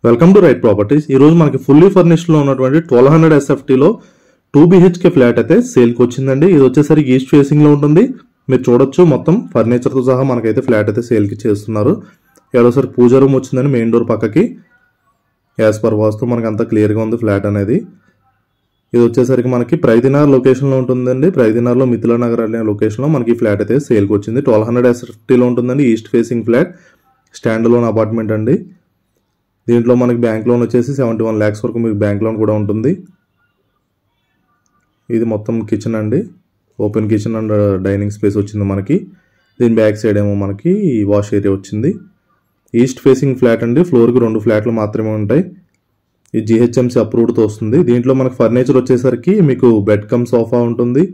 Welcome to right properties. ఈ రోజు మనకి ఫుల్లీ ఫర్నిష్డ్ లో ఉన్నటువంటి 1200 SFT లో 2 BHK ఫ్లాట్ అయితే సేల్ కి వచ్చిందండి. ఇది వచ్చేసరికి ఈస్ట్ ఫేసింగ్ లో ఉంటుంది. మీరు చూడొచ్చు మొత్తం ఫర్నిచర్ తో సహా మనకైతే ఫ్లాట్ అయితే సేల్ కి చేస్తున్నారు. ఏడోసారి పూజా రూమ్ వచ్చిందండి మెయిన్ డోర్ పక్కకి. యాజ్ పర్ వాస్తు మనకి అంతా క్లియర్ గా ఉంది ఫ్లాట్ అనేది. ఇది వచ్చేసరికి మనకి ప్రైదినార్ లొకేషన్ లో ఉంటుందండి. ప్రైదినార్ లో మిథిలా నగర్ అనే లొకేషన్ లో మనకి ఫ్లాట్ అయితే సేల్ కి వచ్చింది. 1200 SFT లో ఉంటుందండి. East facing flat, stand loan apartment అండి. దీంట్లో మనకి బ్యాంక్ లోన్ వచ్చేసి 71 lakhs వరకు మీకు బ్యాంక్ లోన్ కూడా ఉంటుంది. ఇది మొత్తం కిచెన్ అండి. Open kitchen and dining space వచ్చింది మనకి. దీని బ్యాక్ సైడ్ ఏమో మనకి వాష్ ఏరియా వచ్చింది. ఈస్ట్ ఫేసింగ్ ఫ్లాట్ అండి. ఫ్లోర్కి 2 ఫ్లాట్లు మాత్రమే ఉంటాయి. ఈ GHMC అప్రూవ్డ్తో వస్తుంది. దీంట్లో మనకి ఫర్నిచర్ వచ్చేసరికి మీకు బెడ్ కమ్ సోఫా ఉంటుంది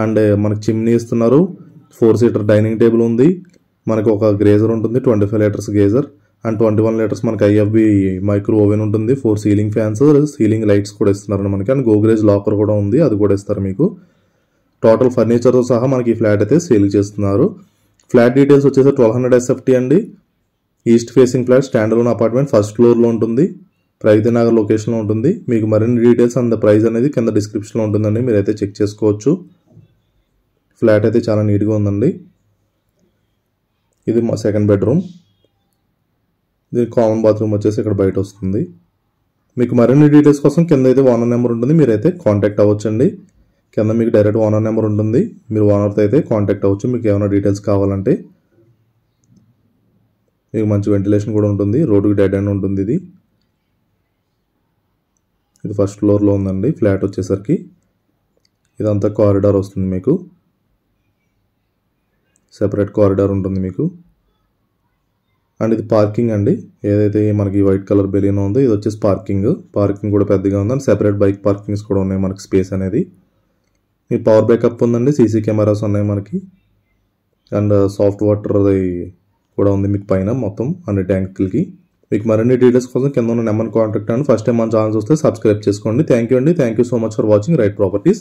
అండ్ మనకి చిమ్నీ ఇస్తున్నారు. 4 seater డైనింగ్ టేబుల్ ఉంది. మనకి ఒక గ్రేజర్ ఉంటుంది, 25 liters గేజర్ అండ్ 21 liters మనకి IFB మైక్రో ఓవెన్ ఉంటుంది. 4 సీలింగ్ ఫ్యాన్స్, సీలింగ్ లైట్స్ కూడా ఇస్తున్నారు మనకి. అండ్ గోగ్రేజ్ లాకర్ కూడా ఉంది, అది కూడా ఇస్తారు మీకు. టోటల్ ఫర్నిచర్తో సహా మనకి ఈ ఫ్లాట్ అయితే సేల్ చేస్తున్నారు. ఫ్లాట్ డీటెయిల్స్ వచ్చేసి 1200 SFT అండి. East facing flat, stand loan apartment, first ఫ్లోర్లో ఉంటుంది. ప్రైదినగర్ లొకేషన్లో ఉంటుంది. మీకు మరిన్ని డీటెయిల్స్ అండ్ ప్రైస్ అనేది కింద డిస్క్రిప్షన్లో ఉంటుందండి, మీరైతే చెక్ చేసుకోవచ్చు. ఫ్లాట్ అయితే చాలా నీట్గా ఉందండి. ఇది మా సెకండ్ బెడ్రూమ్. ఇది కామన్ బాత్రూమ్ వచ్చేసి ఇక్కడ బయట వస్తుంది. మీకు మరిన్ని డీటెయిల్స్ కోసం కింద అయితే ఓనర్ నెంబర్ ఉంటుంది, మీరైతే కాంటాక్ట్ అవ్వచ్చండి. కింద మీకు డైరెక్ట్ ఓనర్ నెంబర్ ఉంటుంది, మీరు ఓనర్తో అయితే కాంటాక్ట్ అవ్వచ్చు మీకు ఏమైనా డీటెయిల్స్ కావాలంటే. మీకు మంచి వెంటిలేషన్ కూడా ఉంటుంది. రోడ్డుకి డెడ్ ఎండ్ ఉంటుంది. ఇది ఫస్ట్ ఫ్లోర్లో ఉందండి ఫ్లాట్ వచ్చేసరికి. ఇదంతా కారిడార్ వస్తుంది మీకు. సెపరేట్ కారిడార్ ఉంటుంది మీకు. అండ్ ఇది పార్కింగ్ అండి. ఏదైతే మనకి వైట్ కలర్ బెలూన్ ఉందో ఇది వచ్చేసి పార్కింగ్ కూడా పెద్దగా ఉంది. అండ్ సెపరేట్ బైక్ పార్కింగ్స్ కూడా ఉన్నాయి మనకి. స్పేస్ అనేది మీ పవర్ బ్యాకప్ ఉందండి. CC కెమెరాస్ ఉన్నాయి మనకి. అండ్ సాఫ్ట్ వాటర్ కూడా ఉంది మీకు పైన మొత్తం అన్ని ట్యాంకులకి. మీకు మరిన్ని డీటెయిల్స్ కోసం కింద ఉన్న నెంబర్ కాంటాక్ట్ అండి. ఫస్ట్ టైం మన ఛానల్ చూస్తే సబ్స్క్రైబ్ చేసుకోండి. థ్యాంక్ యూ అండి. Thank you so much for watching right properties.